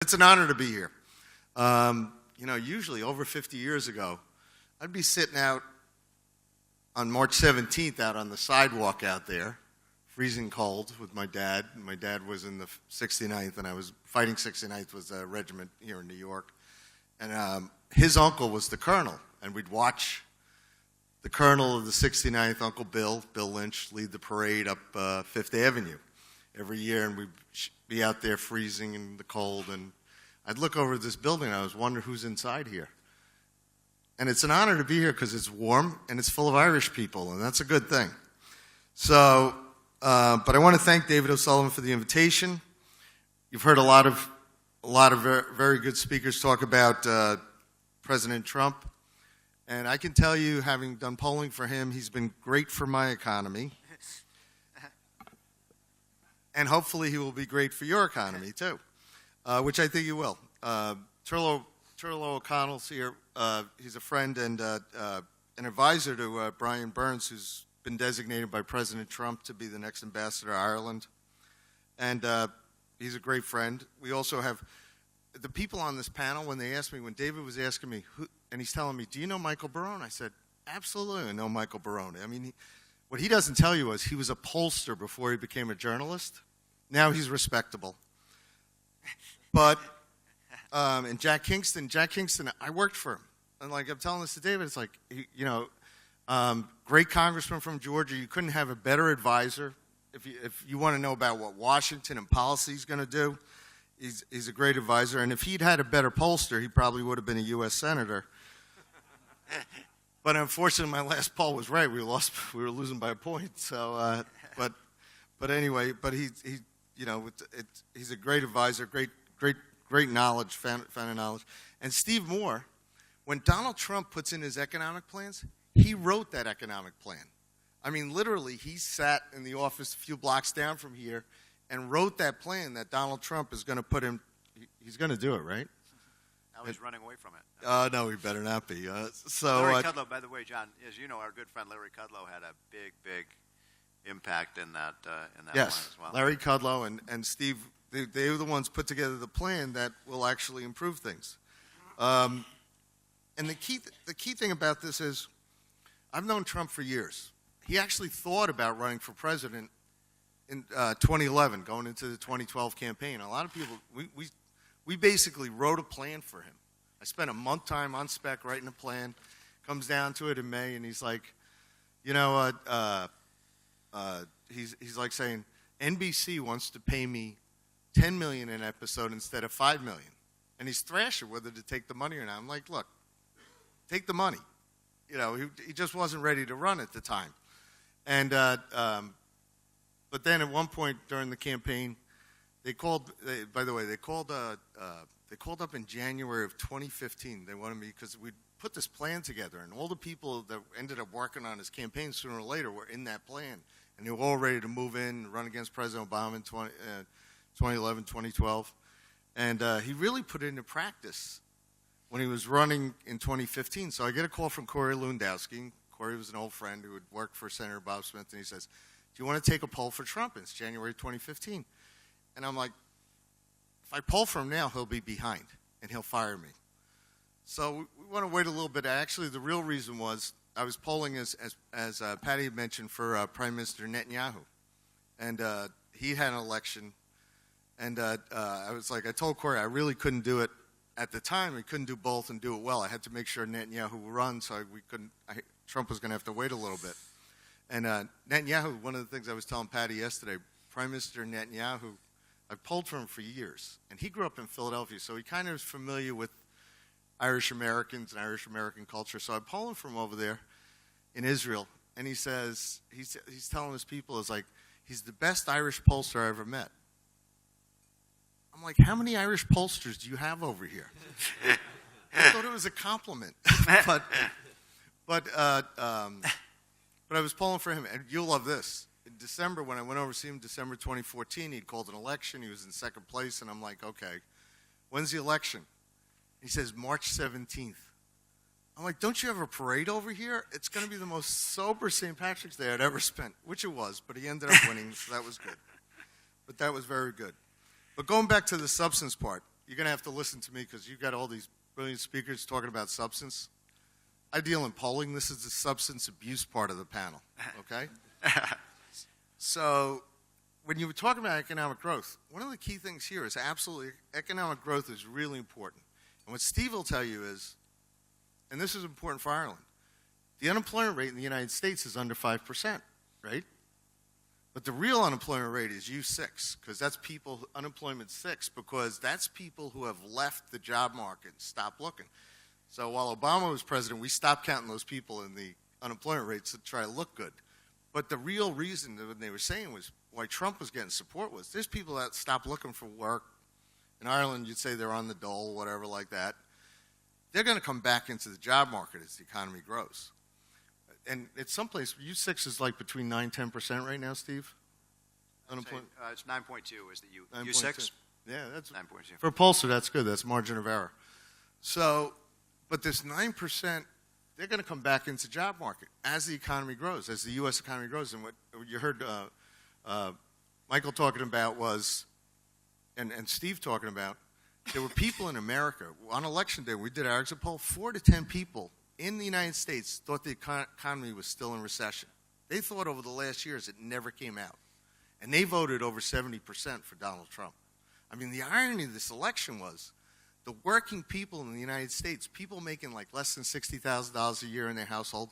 It's an honor to be here. Usually over 50 years ago, I'd be sitting out on March 17th out on the sidewalk out there, freezing cold with my dad. My dad was in the 69th, and I was fighting 69th, was a regiment here in New York. And his uncle was the colonel, and we'd watch the colonel of the 69th, Uncle Bill Lynch, lead the parade up Fifth Avenue every year, and we'd be out there freezing in the cold, and I'd look over at this building, and I was wondering who's inside here. And it's an honor to be here because it's warm, and it's full of Irish people, and that's a good thing. So, but I want to thank David O'Sullivan for the invitation. You've heard a lot of very good speakers talk about President Trump, and I can tell you, having done polling for him, he's been great for my economy. And hopefully he will be great for your economy, too, which I think he will. Turlo O'Connell's here. He's a friend and an advisor to Brian Burns, who's been designated by President Trump to be the next ambassador to Ireland. And he's a great friend. We also have the people on this panel, when David was asking me, and he's telling me, do you know Michael Barone? I said, absolutely, I know Michael Barone. I mean, what he doesn't tell you is he was a pollster before he became a journalist. Now he's respectable. But, and Jack Kingston, I worked for him. And like I'm telling this to David, it's like, great congressman from Georgia. You couldn't have a better advisor. If you want to know about what Washington and policy is going to do, he's a great advisor. And if he'd had a better pollster, he probably would have been a U.S. senator. But unfortunately, my last poll was right. We were losing by a point. So, but anyway, he's a great advisor, great knowledge, fan of knowledge. And Steve Moore, when Donald Trump puts in his economic plans, he wrote that economic plan. I mean, literally, he sat in the office a few blocks down from here and wrote that plan that Donald Trump is going to put him. He's going to do it, right? Now he's running away from it. No, he better not be. Larry Kudlow, by the way, John, as you know, our good friend Larry Kudlow had a big impact in that plan as well. Larry Kudlow and Steve, they were the ones put together the plan that will actually improve things. And the key thing about this is, I've known Trump for years. He actually thought about running for president in 2011, going into the 2012 campaign. A lot of people, we basically wrote a plan for him. I spent a month time on spec writing a plan. Comes down to it in May, and he's like, he's like saying, NBC wants to pay me $10 million an episode instead of $5 million. And he's thrashing whether to take the money or not. I'm like, look, take the money. He just wasn't ready to run at the time. And but then at one point during the campaign, they called up in January of 2015. They wanted me, because we put this plan together, and all the people that ended up working on his campaign sooner or later were in that plan, and they were all ready to move in and run against President Obama in 2011, 2012. And he really put it into practice when he was running in 2015. So I get a call from Corey Lewandowski. Corey was an old friend who had worked for Senator Bob Smith, and he says, do you want to take a poll for Trump? It's January 2015. And I'm like, if I poll for him now, he'll be behind, and he'll fire me. So we want to wait a little bit. Actually, the real reason was I was polling, as Patty had mentioned, for Prime Minister Netanyahu. And he had an election, and I was like, I told Corey I really couldn't do it at the time. We couldn't do both and do it well. I had to make sure Netanyahu would run, so Trump was going to have to wait a little bit. And Netanyahu, one of the things I was telling Patty yesterday, Prime Minister Netanyahu, I've polled for him for years, and he grew up in Philadelphia, so he kind of is familiar with Irish Americans and Irish American culture. So I polled him from over there in Israel, and he says, he's telling his people, he's the best Irish pollster I ever met. I'm like, how many Irish pollsters do you have over here? I thought it was a compliment, but I was polling for him, and you'll love this. In December, when I went over to see him, December 2014, he'd called an election. He was in second place, and I'm like, okay, when's the election? He says, March 17th. I'm like, don't you have a parade over here? It's going to be the most sober St. Patrick's Day I'd ever spent, which it was, but he ended up winning, so that was good. But that was very good. But going back to the substance part, you're going to have to listen to me because you've got all these brilliant speakers talking about substance. I deal in polling. This is the substance abuse part of the panel, okay? So when you were talking about economic growth, one of the key things here is absolutely economic growth is really important. And what Steve will tell you is, and this is important for Ireland, the unemployment rate in the United States is under 5%, right? But the real unemployment rate is U6, because that's people, unemployment 6, because that's people who have left the job market and stopped looking. So while Obama was president, we stopped counting those people in the unemployment rates to try to look good. But the real reason that they were saying was why Trump was getting support was there's people that stopped looking for work. In Ireland, you'd say they're on the dole, whatever like that. They're going to come back into the job market as the economy grows. And it's someplace, U6 is like between 9-10% right now, Steve? Unemployment? It's 9.2 is the U6. 9.2. Yeah, that's 9.2. for a pollster, that's good. That's margin of error. So, but this 9%, they're going to come back into the job market as the economy grows, as the U.S. economy grows. And what you heard Michael talking about was, and Steve talking about, there were people in America, on election day, we did our exit poll, 4 to 10 people in the United States thought the economy was still in recession. They thought over the last years it never came out. And they voted over 70% for Donald Trump. I mean, the irony of this election was the working people in the United States, people making like less than $60,000 a year in their household,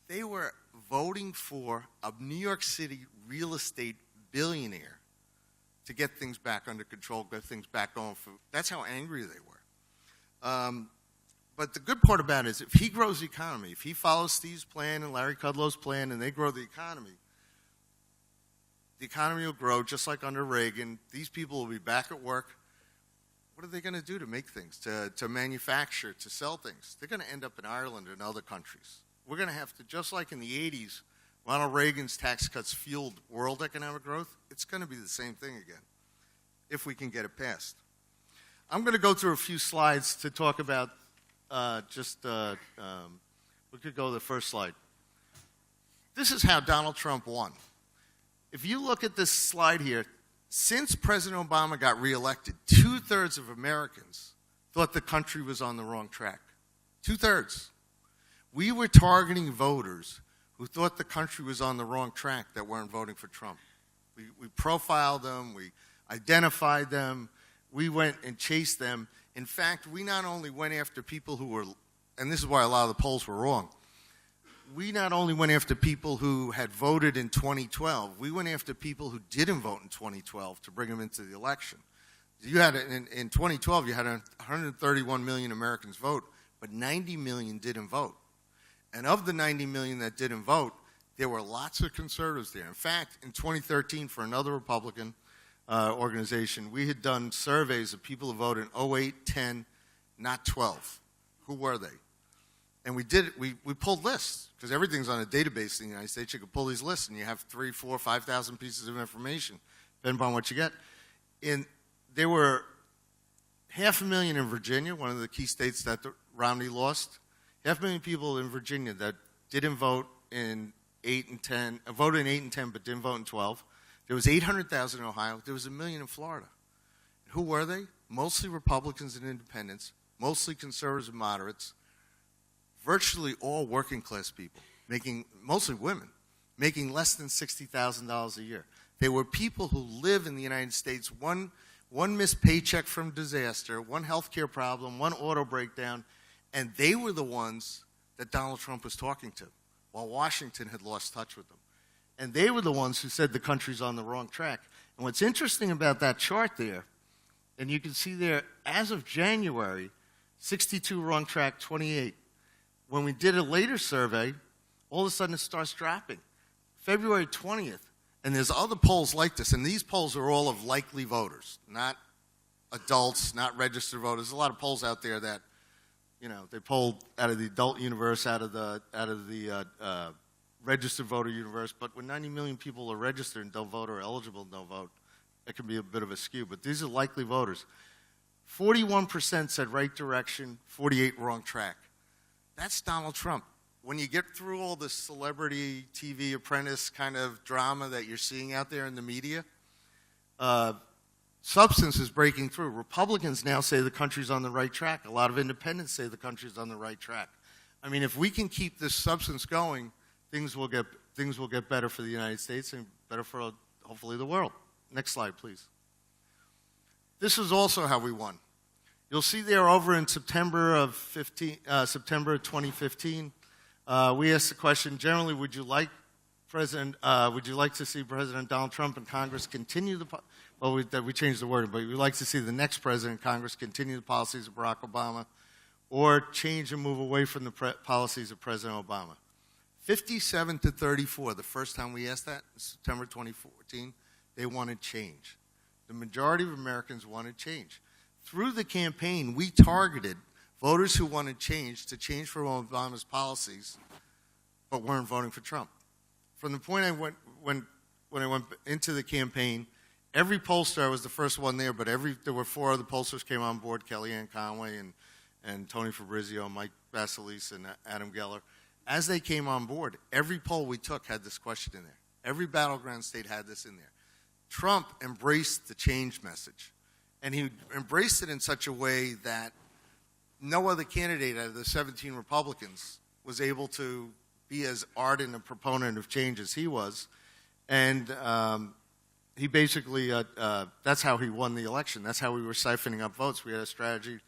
they were voting for a New York City real estate billionaire to get things back under control, get things back going. That's how angry they were. But the good part about it is if he grows the economy, if he follows Steve's plan and Larry Kudlow's plan and they grow the economy will grow just like under Reagan. These people will be back at work. What are they going to do to make things, to manufacture, to sell things? They're going to end up in Ireland and other countries. We're going to have to, just like in the 80s, Ronald Reagan's tax cuts fueled world economic growth, it's going to be the same thing again, if we can get it passed. I'm going to go through a few slides to talk about we could go to the first slide. This is how Donald Trump won. If you look at this slide here, since President Obama got reelected, 2/3 of Americans thought the country was on the wrong track. 2/3. We were targeting voters who thought the country was on the wrong track that weren't voting for Trump. We profiled them, we identified them, we went and chased them. In fact, we not only went after people who were, and this is why a lot of the polls were wrong, we not only went after people who had voted in 2012, we went after people who didn't vote in 2012 to bring them into the election. You had in 2012, you had 131 million Americans vote, but 90 million didn't vote. And of the 90 million that didn't vote, there were lots of conservatives there. In fact, in 2013, for another Republican organization, we had done surveys of people who voted in 08, 10, not 12. Who were they? And we pulled lists, because everything's on a database in the United States. You can pull these lists, and you have 3,000, 4,000, 5,000 pieces of information, depending upon what you get. There were 500,000 in Virginia, one of the key states that Romney lost. 500,000 people in Virginia that didn't vote in 8 and 10, voted in 8 and 10, but didn't vote in 12. There was 800,000 in Ohio. There was 1 million in Florida. Who were they? Mostly Republicans and independents, mostly conservatives and moderates, virtually all working class people, mostly women, making less than $60,000 a year. They were people who live in the United States, one missed paycheck from disaster, one health care problem, one auto breakdown, and they were the ones that Donald Trump was talking to, while Washington had lost touch with them. And they were the ones who said the country's on the wrong track. And what's interesting about that chart there, and you can see there, as of January, 62 wrong track, 28. When we did a later survey, all of a sudden it starts dropping. February 20th, and there's other polls like this, and these polls are all of likely voters, not adults, not registered voters. There's a lot of polls out there that, they polled out of the adult universe, out of the registered voter universe, but when 90 million people are registered and don't vote or eligible and don't vote, it can be a bit of a skew. But these are likely voters. 41% said right direction, 48 wrong track. That's Donald Trump. When you get through all this celebrity TV apprentice kind of drama that you're seeing out there in the media, substance is breaking through. Republicans now say the country's on the right track. A lot of independents say the country's on the right track. I mean, if we can keep this substance going, things will get better for the United States and better for, hopefully, the world. Next slide, please. This is also how we won. You'll see there over in September of 2015, we asked the question, generally, would you like to see President Donald Trump and Congress continue we changed the wording, but we'd like to see the next president and Congress continue the policies of Barack Obama or change and move away from the policies of President Obama. 57 to 34, the first time we asked that, in September 2014, they wanted change. The majority of Americans wanted change. Through the campaign, we targeted voters who wanted change to change from Obama's policies, but weren't voting for Trump. From the point when I went into the campaign, every pollster, I was the first one there, but there were 4 other pollsters came on board, Kellyanne Conway and Tony Fabrizio, Mike Vasilise, and Adam Geller. As they came on board, every poll we took had this question in there. Every battleground state had this in there. Trump embraced the change message, and he embraced it in such a way that no other candidate out of the 17 Republicans was able to be as ardent a proponent of change as he was, and he basically, that's how he won the election. That's how we were siphoning up votes. We had a strategy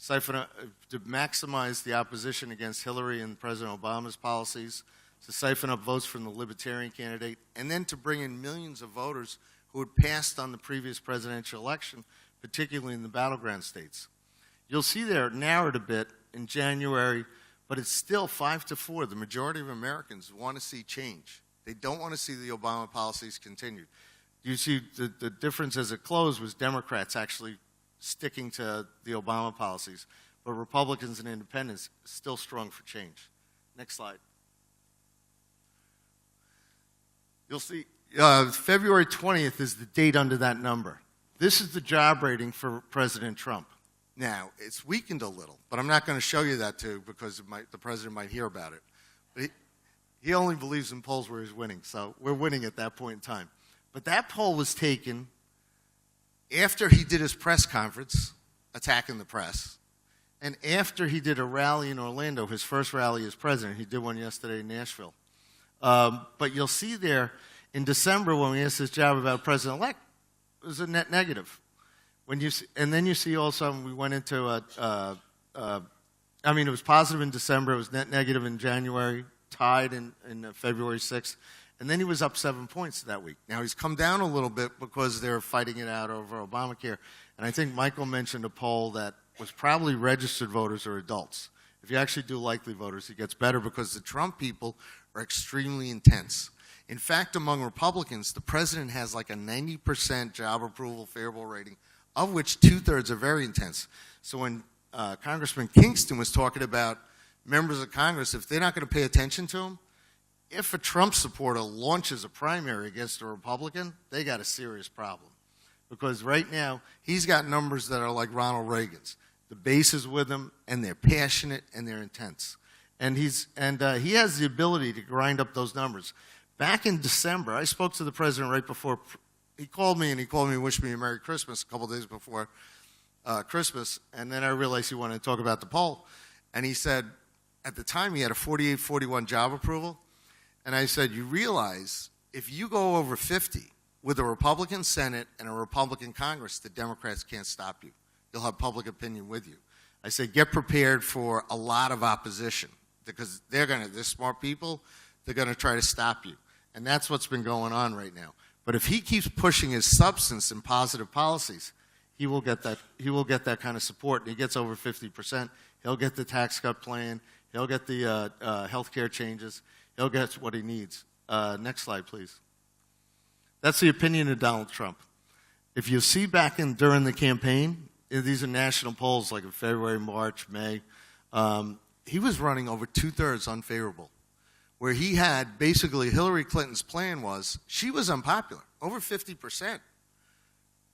to maximize the opposition against Hillary and President Obama's policies, to siphon up votes from the Libertarian candidate, and then to bring in millions of voters who had passed on the previous presidential election, particularly in the battleground states. You'll see there it narrowed a bit in January, but it's still 5-4. The majority of Americans want to see change. They don't want to see the Obama policies continued. You see the difference as it closed was Democrats actually sticking to the Obama policies, but Republicans and independents still strong for change. Next slide. You'll see February 20th is the date under that number. This is the job rating for President Trump. Now, it's weakened a little, but I'm not going to show you that too because the president might hear about it. But he only believes in polls where he's winning, so we're winning at that point in time. But that poll was taken after he did his press conference, attacking the press, and after he did a rally in Orlando, his first rally as president. He did one yesterday in Nashville. But you'll see there, in December, when we asked this job about president-elect, it was a net negative. And then you see also we went into it was positive in December, it was net negative in January, tied in February 6th, and then he was up 7 points that week. Now he's come down a little bit because they're fighting it out over Obamacare, and I think Michael mentioned a poll that was probably registered voters or adults. If you actually do likely voters, it gets better because the Trump people are extremely intense. In fact, among Republicans, the president has like a 90% job approval favorable rating, of which 2/3 are very intense. So when Congressman Kingston was talking about members of Congress, if they're not going to pay attention to him, if a Trump supporter launches a primary against a Republican, they got a serious problem. Because right now, he's got numbers that are like Ronald Reagan's. The base is with him, and they're passionate, and they're intense. And he has the ability to grind up those numbers. Back in December, I spoke to the president right before he called me and wished me a Merry Christmas a couple days before Christmas, and then I realized he wanted to talk about the poll. And he said, at the time, he had a 48-41 job approval. And I said, you realize if you go over 50 with a Republican Senate and a Republican Congress, the Democrats can't stop you. You'll have public opinion with you. I said, get prepared for a lot of opposition because they're smart people, they're going to try to stop you. And that's what's been going on right now. But if he keeps pushing his substance and positive policies, he will get that kind of support. And he gets over 50%. He'll get the tax cut plan. He'll get the health care changes. He'll get what he needs. Next slide, please. That's the opinion of Donald Trump. If you see back during the campaign, these are national polls like in February, March, May, he was running over 2/3 unfavorable, where he had basically Hillary Clinton's plan was she was unpopular. Over 50%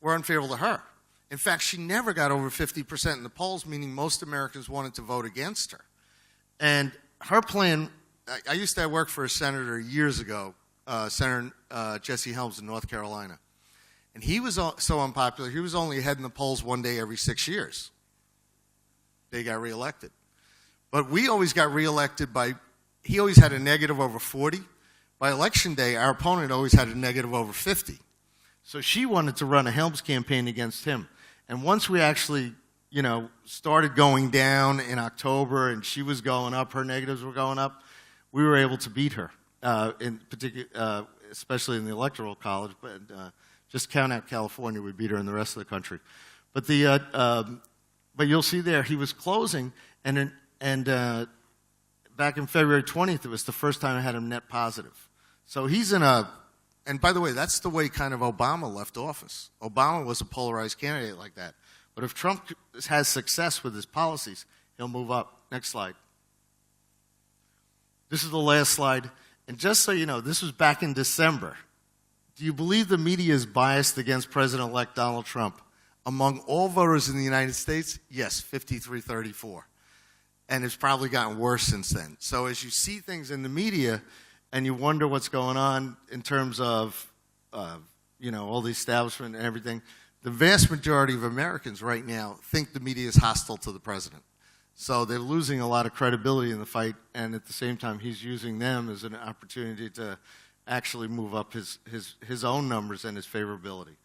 were unfavorable to her. In fact, she never got over 50% in the polls, meaning most Americans wanted to vote against her. And her plan, I used to work for a senator years ago, Senator Jesse Helms in North Carolina. And he was so unpopular, he was only ahead in the polls one day every 6 years. They got reelected. But we always got reelected he always had a negative over 40. By election day, our opponent always had a negative over 50. So she wanted to run a Helms campaign against him. And once we actually, started going down in October and she was going up, her negatives were going up, we were able to beat her, in particular, especially in the Electoral College. But just count out California, we beat her in the rest of the country. But but you'll see there, he was closing, and back in February 20th, it was the first time I had him net positive. So he's and by the way, that's the way kind of Obama left office. Obama was a polarized candidate like that. But if Trump has success with his policies, he'll move up. Next slide. This is the last slide. And just so you know, this was back in December. Do you believe the media is biased against President-elect Donald Trump? Among all voters in the United States, yes, 53-34. And it's probably gotten worse since then. So as you see things in the media and you wonder what's going on in terms of, all the establishment and everything, the vast majority of Americans right now think the media is hostile to the president. So they're losing a lot of credibility in the fight, and at the same time, he's using them as an opportunity to actually move up his own numbers and his favorability.